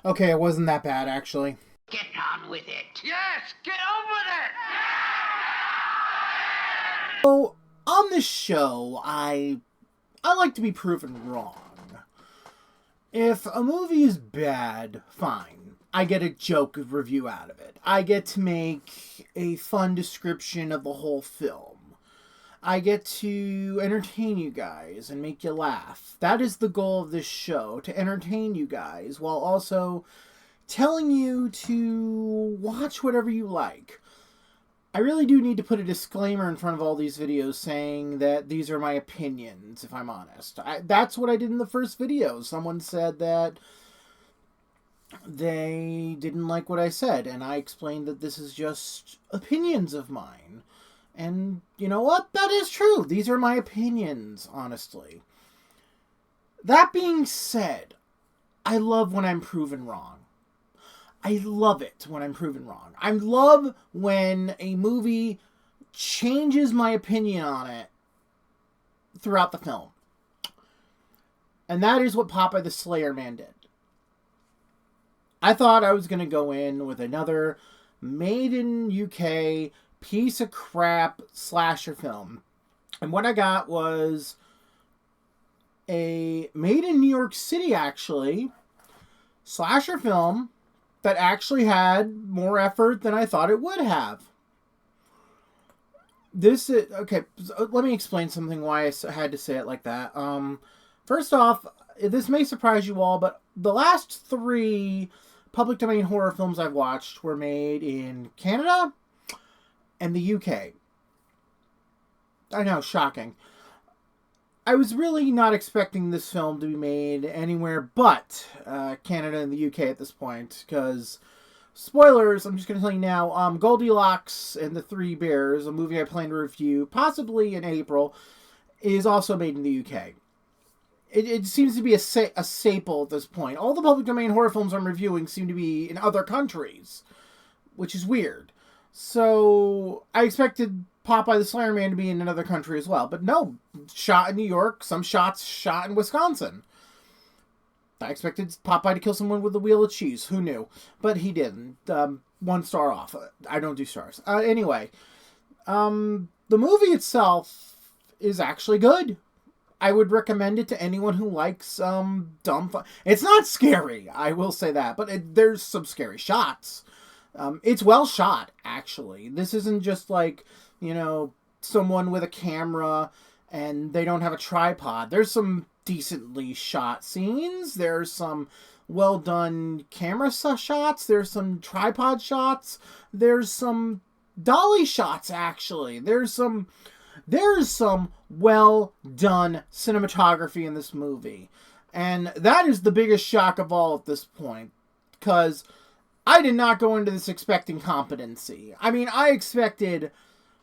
Okay, it wasn't that bad, actually. Get on with it. Yes, get on with it. So, on this show, I like to be proven wrong. If a movie is bad, fine. I get a joke review out of it. I get to make a fun description of the whole film. I get to entertain you guys and make you laugh. That is the goal of this show, to entertain you guys while also telling you to watch whatever you like. I really do need to put a disclaimer in front of all these videos saying that these are my opinions, if I'm honest. That's what I did in the first video. Someone said that they didn't like what I said, and I explained that this is just opinions of mine. And you know what? That is true. These are my opinions, honestly. That being said, I love when I'm proven wrong. I love it when I'm proven wrong. I love when a movie changes my opinion on it throughout the film. And that is what Popeye the Slayer Man did. I thought I was going to go in with another made in UK piece of crap slasher film. And what I got was a made in New York City, actually, slasher film that actually had more effort than I thought it would have. This is, okay, let me explain something why I had to say it like that. First off, this may surprise you all, but the last 3 public domain horror films I've watched were made in Canada and the UK. I know, shocking. I was really not expecting this film to be made anywhere but Canada and the UK at this point, because, spoilers, I'm just going to tell you now, Goldilocks and the Three Bears, a movie I plan to review, possibly in April, is also made in the UK. It seems to be a staple at this point. All the public domain horror films I'm reviewing seem to be in other countries, which is weird. So, I expected Popeye the Slayer Man to be in another country as well. But no, shot in New York, some shots shot in Wisconsin. I expected Popeye to kill someone with a wheel of cheese. Who knew? But he didn't. 1 star off. I don't do stars. Anyway, the movie itself is actually good. I would recommend it to anyone who likes dumb fun. It's not scary, I will say that. But there's some scary shots. It's well shot, actually. This isn't just like, you know, someone with a camera and they don't have a tripod. There's some decently shot scenes. There's some well done camera shots. There's some tripod shots. There's some dolly shots, actually. There's some well done cinematography in this movie. And that is the biggest shock of all at this point. Because I did not go into this expecting competency. I mean, I expected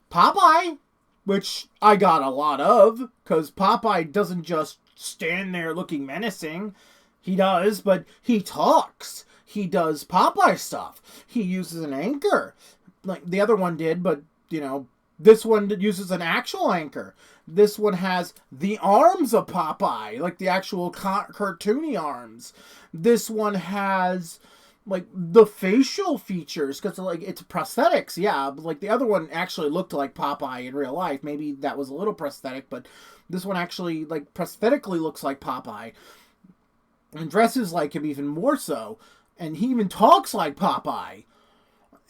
Popeye, which I got a lot of, because Popeye doesn't just stand there looking menacing. He does, but he talks. He does Popeye stuff. He uses an anchor. Like the other one did, but, you know, this one uses an actual anchor. This one has the arms of Popeye, like the actual cartoony arms. This one has like the facial features, because like it's prosthetics, yeah, but like the other one actually looked like Popeye in real life. Maybe that was a little prosthetic, but this one actually like prosthetically looks like Popeye and dresses like him even more so, and he even talks like Popeye.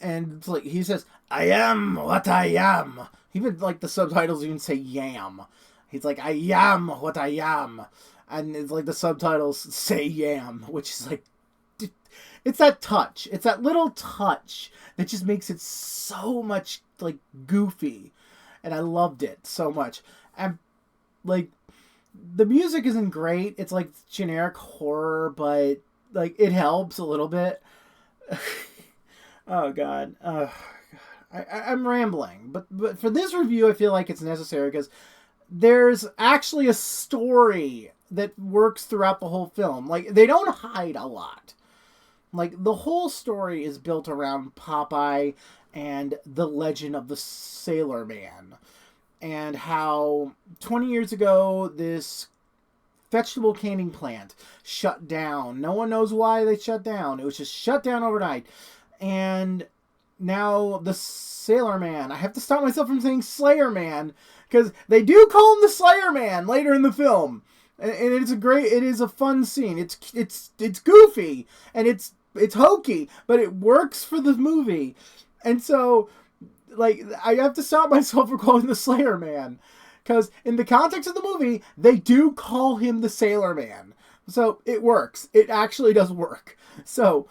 And it's like he says, "I am what I am." Even like the subtitles even say "yam." He's like, "I am what I am," and it's like the subtitles say "yam," which is like, it's that touch. It's that little touch that just makes it so much, like, goofy. And I loved it so much. And, like, the music isn't great. It's, like, generic horror, but, like, it helps a little bit. Oh, God. I'm rambling. But for this review, I feel like it's necessary because there's actually a story that works throughout the whole film. Like, they don't hide a lot. Like, the whole story is built around Popeye and the legend of the Sailor Man. And how 20 years ago, this vegetable canning plant shut down. No one knows why they shut down. It was just shut down overnight. And now the Sailor Man. I have to stop myself from saying Slayer Man, because they do call him the Slayer Man later in the film. And it is a fun scene. It's goofy and it's hokey, but it works for the movie. And so, like, I have to stop myself from calling the Slayer Man, because in the context of the movie, they do call him the Sailor Man. So it works. It actually does work. So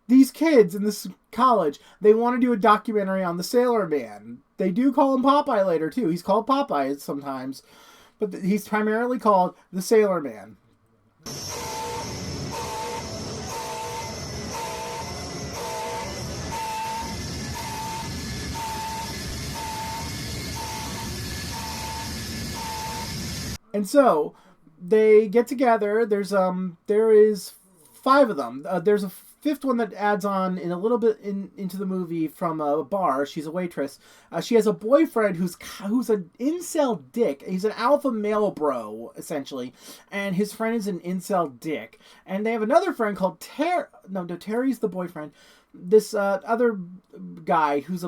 these kids in this college, they want to do a documentary on the Sailor Man. They do call him Popeye later too. He's called Popeye sometimes, but he's primarily called the Sailor Man. And so they get together. There is 5 of them. There's a 5th one that adds on in a little bit into the movie from a bar. She's a waitress. She has a boyfriend who's an incel dick. He's an alpha male bro, essentially, and his friend is an incel dick. And they have another friend called Terry's the boyfriend. This other guy who's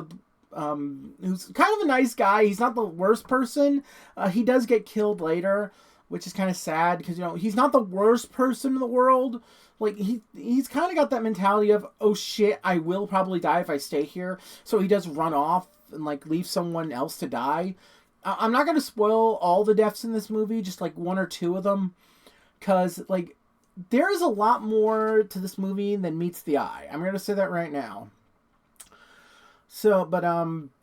kind of a nice guy. He's not the worst person. He does get killed later, which is kind of sad, because, you know, he's not the worst person in the world. Like, he's kind of got that mentality of, oh shit, I will probably die if I stay here. So he does run off and, like, leave someone else to die. I'm not going to spoil all the deaths in this movie, just, like, 1 or 2 of them. Because, like, there is a lot more to this movie than meets the eye. I'm going to say that right now. So, but,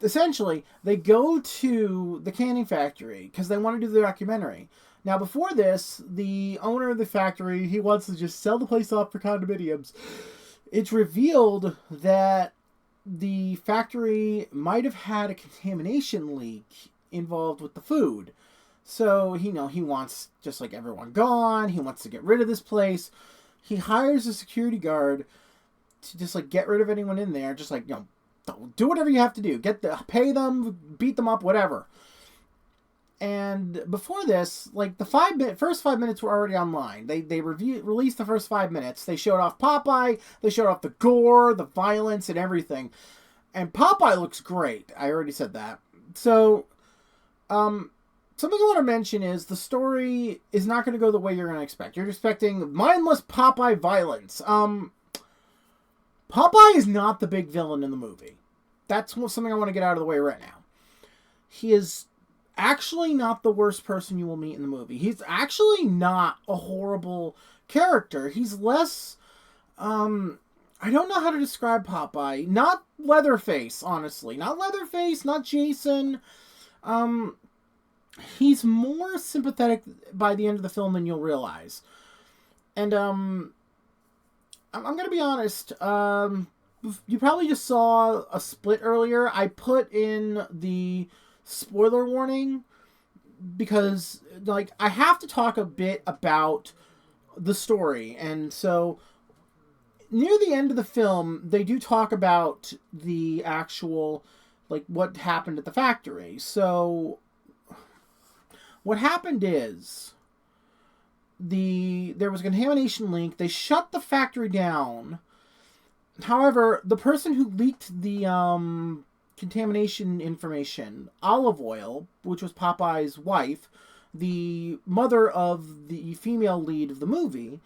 essentially, they go to the canning factory because they want to do the documentary. Now, before this, the owner of the factory, he wants to just sell the place off for condominiums. It's revealed that the factory might have had a contamination leak involved with the food. So, he wants, just like everyone gone, he wants to get rid of this place. He hires a security guard to just, like, get rid of anyone in there. Just, like, do whatever you have to do. Pay them, beat them up, whatever. And before this, like, the first 5 minutes were already online. They released the first 5 minutes. They showed off Popeye. They showed off the gore, the violence, and everything. And Popeye looks great. I already said that. So, something I want to mention is the story is not going to go the way you're going to expect. You're expecting mindless Popeye violence. Popeye is not the big villain in the movie. That's something I want to get out of the way right now. He is actually not the worst person you will meet in the movie. He's actually not a horrible character. He's less, I don't know how to describe Popeye. Not Leatherface, honestly. Not Leatherface, not Jason. He's more sympathetic by the end of the film than you'll realize. And, I'm going to be honest. You probably just saw a split earlier. I put in the spoiler warning because, like, I have to talk a bit about the story. And so near the end of the film, they do talk about the actual, like, what happened at the factory. So what happened is there was a contamination leak. They shut the factory down. However, the person who leaked the contamination information, Olive Oil, which was Popeye's wife, the mother of the female lead of the movie,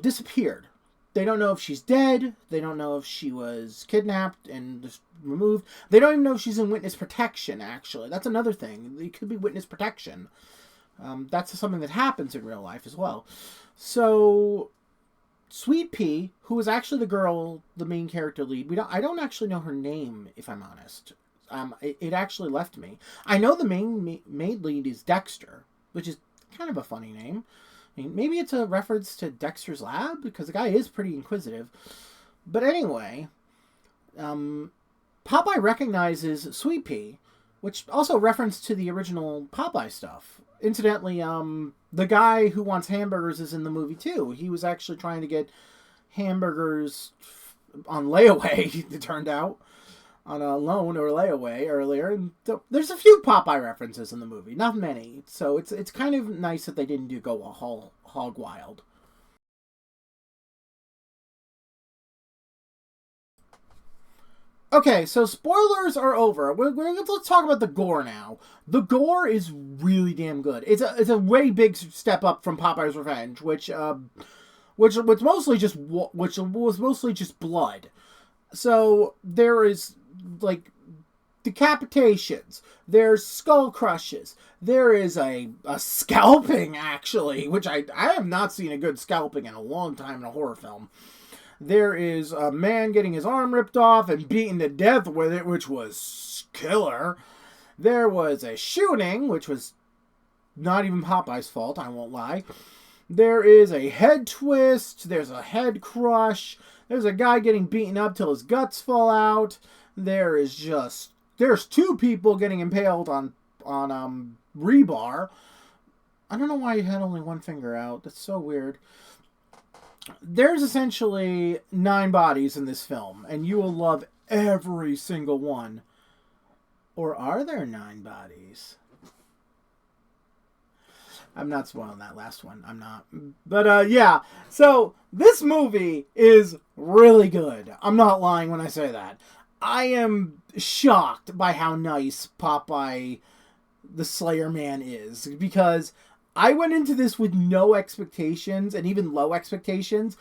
disappeared. They don't know if she's dead. They don't know if she was kidnapped and just removed. They don't even know if she's in witness protection, actually. That's another thing. It could be witness protection. That's something that happens in real life as well. So Sweet Pea, who is actually the girl, the main character lead, I don't actually know her name, if I'm honest. It actually left me. I know the main lead is Dexter, which is kind of a funny name. I mean, maybe it's a reference to Dexter's Lab, because the guy is pretty inquisitive. But anyway, Popeye recognizes Sweet Pea, which also reference to the original Popeye stuff. Incidentally, the guy who wants hamburgers is in the movie too. He was actually trying to get hamburgers on layaway, it turned out. on a loan or layaway earlier. And there's a few Popeye references in the movie, not many. So it's kind of nice that they didn't go hog wild. Okay, so spoilers are over. Let's talk about the gore now. The gore is really damn good. It's a way big step up from Popeye's Revenge, which was mostly just blood. So there is like decapitations. There's skull crushes. There is a scalping, actually, which I have not seen a good scalping in a long time in a horror film. There is a man getting his arm ripped off and beaten to death with it, which was killer. There was a shooting, which was not even Popeye's fault, I won't lie. There is a head twist. There's a head crush. There's a guy getting beaten up till his guts fall out. There's two people getting impaled on rebar. I don't know why he had only one finger out. That's so weird. There's essentially 9 bodies in this film, and you will love every single one. Or are there 9 bodies? I'm not spoiling that last one. I'm not. But, yeah. So, this movie is really good. I'm not lying when I say that. I am shocked by how nice Popeye the Slayer Man is. Because I went into this with no expectations, and even low expectations,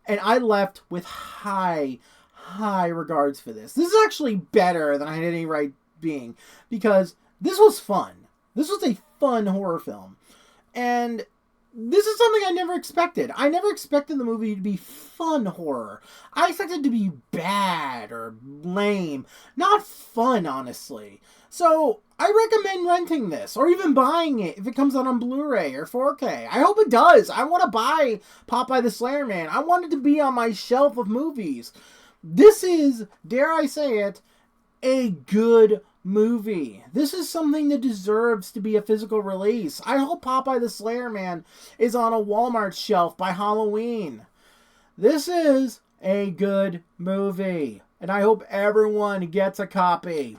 and I left with high regards for this. This is actually better than I had any right being, because this was fun. This was a fun horror film. And this is something I never expected. I never expected the movie to be fun horror. I expected it to be bad or lame. Not fun, honestly. So, I recommend renting this, or even buying it if it comes out on Blu-ray or 4K. I hope it does. I want to buy Popeye the Slayer Man. I want it to be on my shelf of movies. This is, dare I say it, a good movie. This is something that deserves to be a physical release. I hope Popeye the Slayer Man is on a Walmart shelf by Halloween. This is a good movie, and I hope everyone gets a copy.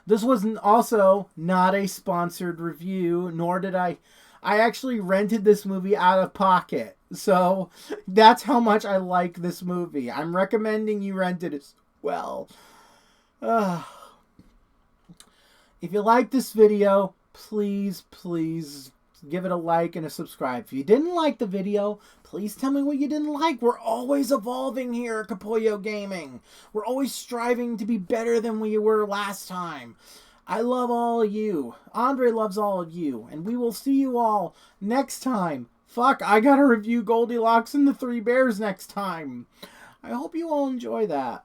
This was also not a sponsored review, nor did I actually rented this movie out of pocket. So that's how much I like this movie. I'm recommending you rent it as well. If you like this video, please give it a like and a subscribe. If you didn't like the video, please tell me what you didn't like. We're always evolving here at Capollo Gaming. We're always striving to be better than we were last time. I love all of you. Andre loves all of you. And we will see you all next time. Fuck, I gotta review Goldilocks and the Three Bears next time. I hope you all enjoy that.